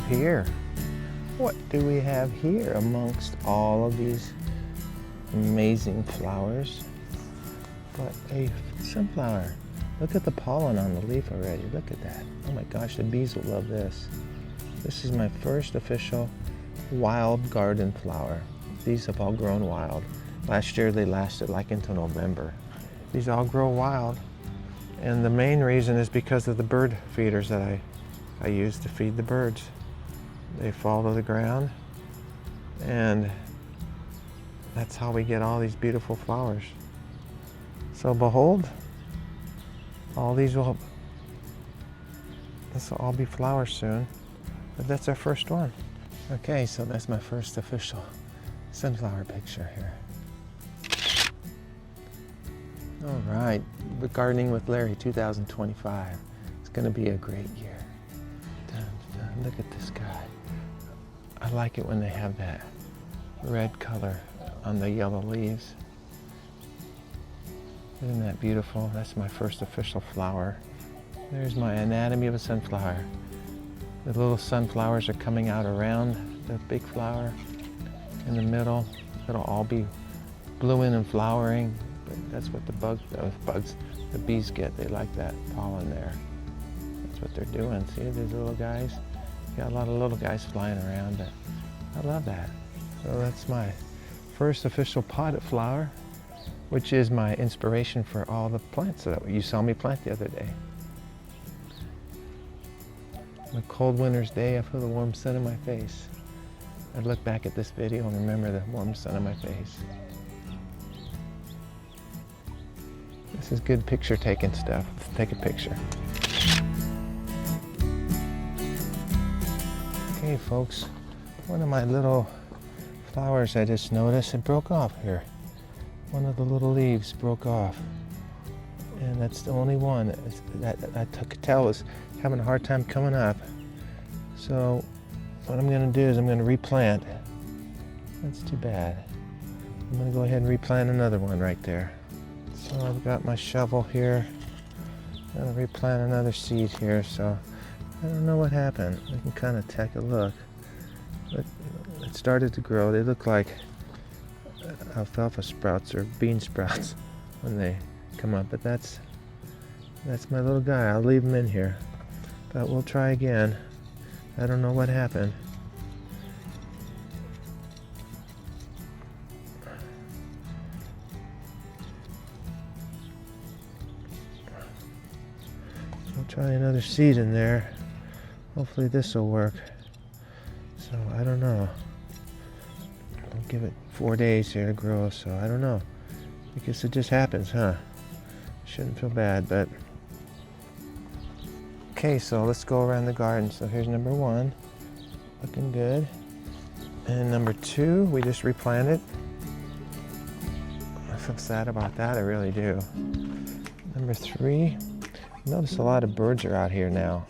here? What do we have here amongst all of these amazing flowers? But a sunflower. Look at the pollen on the leaf already. Look at that. Oh my gosh, the bees will love this. This is my first official wild garden flower. These have all grown wild. Last year they lasted like into November. These all grow wild. And the main reason is because of the bird feeders that I use to feed the birds. They fall to the ground, and that's how we get all these beautiful flowers. So behold, this will all be flowers soon, but that's our first one. Okay, so that's my first official sunflower picture here. All right, Gardening with Larry 2025. It's gonna be a great year. Dun, dun, look at this guy. I like it when they have that red color on the yellow leaves. Isn't that beautiful? That's my first official flower. There's my anatomy of a sunflower. The little sunflowers are coming out around the big flower in the middle. It'll all be blooming and flowering. But that's what the bees get. They like that pollen there. That's what they're doing. See these little guys? Got a lot of little guys flying around, but I love that. So that's my first official potted flower, which is my inspiration for all the plants that you saw me plant the other day. On a cold winter's day, I feel the warm sun in my face. I'd look back at this video and remember the warm sun in my face. This is good picture taking stuff. Let's take a picture. Okay folks, one of my little flowers I just noticed, it broke off here. One of the little leaves broke off. And that's the only one that I could tell was having a hard time coming up. So what I'm gonna do is I'm gonna replant. That's too bad. I'm gonna go ahead and replant another one right there. So I've got my shovel here. I'm gonna replant another seed here, so I don't know what happened. I can kind of take a look. But it started to grow. They look like alfalfa sprouts or bean sprouts when they come up. But that's my little guy. I'll leave him in here. But we'll try again. I don't know what happened. I'll try another seed in there. Hopefully this will work. So I don't know. I'll give it 4 days here to grow, so I don't know. I guess it just happens, huh? Shouldn't feel bad, but... Okay, so let's go around the garden. So here's number 1, looking good. And number 2, we just replanted. I feel sad about that, I really do. Number 3, notice a lot of birds are out here now.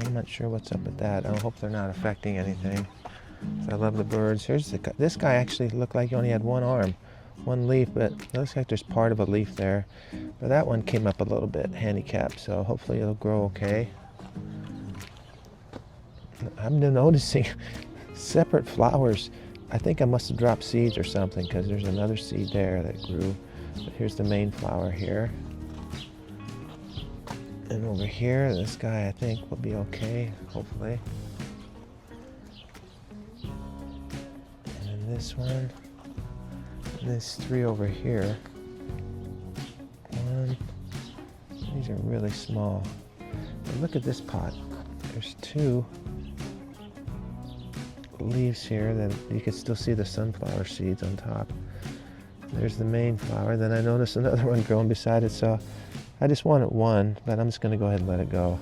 I'm not sure what's up with that. I hope they're not affecting anything. So I love the birds. Here's this guy actually looked like he only had one arm, one leaf, but it looks like there's part of a leaf there. But that one came up a little bit handicapped, so hopefully it'll grow okay. I'm noticing separate flowers. I think I must have dropped seeds or something because there's another seed there that grew. But here's the main flower here. And over here, this guy I think will be okay, hopefully. And then this one. And there's 3 over here. 1. These are really small. But look at this pot. There's 2 leaves here that you can still see the sunflower seeds on top. There's the main flower. Then I noticed another one growing beside it, so I just wanted 1, but I'm just going to go ahead and let it go.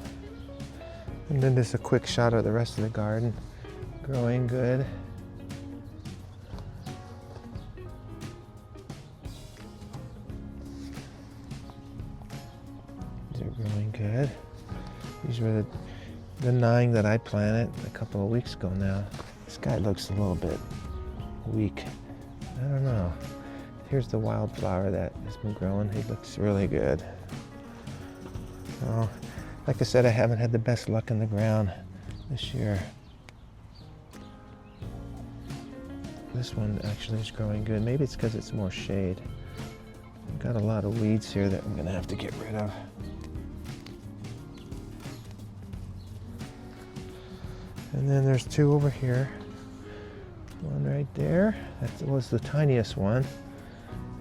And then just a quick shot of the rest of the garden. Growing good. They're growing good. These were the 9 that I planted a couple of weeks ago now. This guy looks a little bit weak. I don't know. Here's the wildflower that has been growing. He looks really good. So, like I said, I haven't had the best luck in the ground this year. This one actually is growing good. Maybe it's because it's more shade. I've got a lot of weeds here that I'm gonna have to get rid of. And then there's two over here. One right there. That was the tiniest one.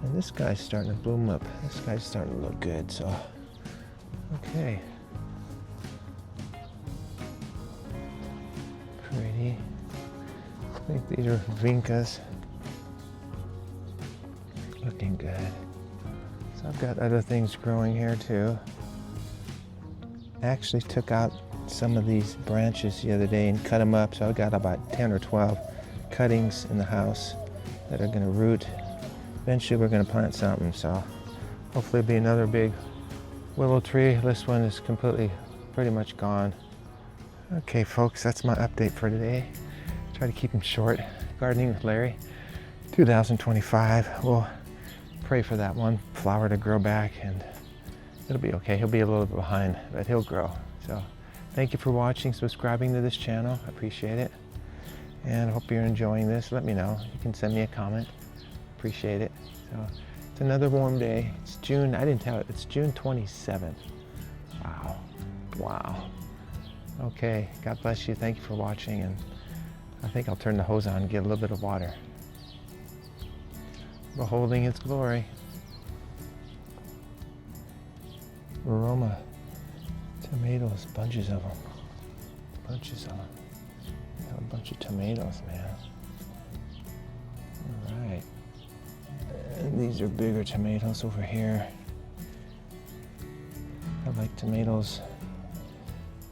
And this guy's starting to bloom up. This guy's starting to look good, so. Okay. Pretty. I think these are vincas. Looking good. So I've got other things growing here too. I actually took out some of these branches the other day and cut them up, so I've got about 10 or 12 cuttings in the house that are going to root. Eventually we're going to plant something, so hopefully it'll be another big willow tree. This one is completely pretty much gone. Okay folks, that's my update for today. Try to keep them short. Gardening with Larry 2025. We'll pray for that one flower to grow back, and it'll be okay. He'll be a little bit behind, but he'll grow. So thank you for watching, subscribing to this channel. I appreciate it. And I hope you're enjoying this. Let me know. You can send me a comment. Appreciate it. So it's another warm day. It's June, I didn't tell it, it's June 27th. Wow. Wow. Okay, God bless you. Thank you for watching, and I think I'll turn the hose on and get a little bit of water. Beholding its glory. Aroma. Tomatoes, bunches of them. Bunches of them. Got a bunch of tomatoes, man. All right. And these are bigger tomatoes over here. I like tomatoes.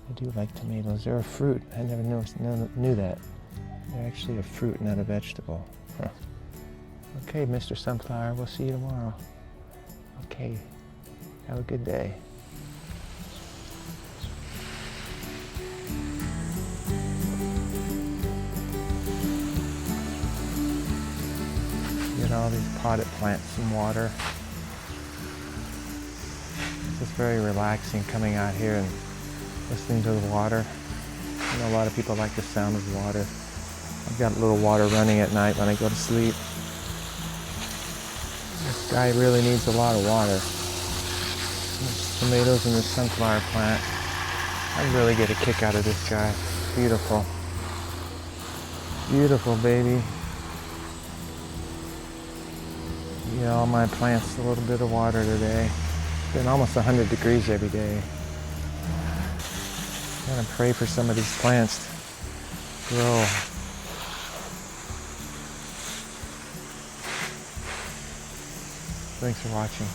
I do like tomatoes. They're a fruit. I never knew that. They're actually a fruit, not a vegetable. Huh. Okay, Mr. Sunflower, we'll see you tomorrow. Okay, have a good day. Get all these potted plants some water. It's just very relaxing coming out here and listening to the water. I know a lot of people like the sound of water. I've got a little water running at night when I go to sleep. This guy really needs a lot of water. There's tomatoes in this sunflower plant. I really get a kick out of this guy. Beautiful. Beautiful, baby. You know, all my plants a little bit of water today. It's been almost 100 degrees every day. I'm gonna pray for some of these plants to grow. Thanks for watching.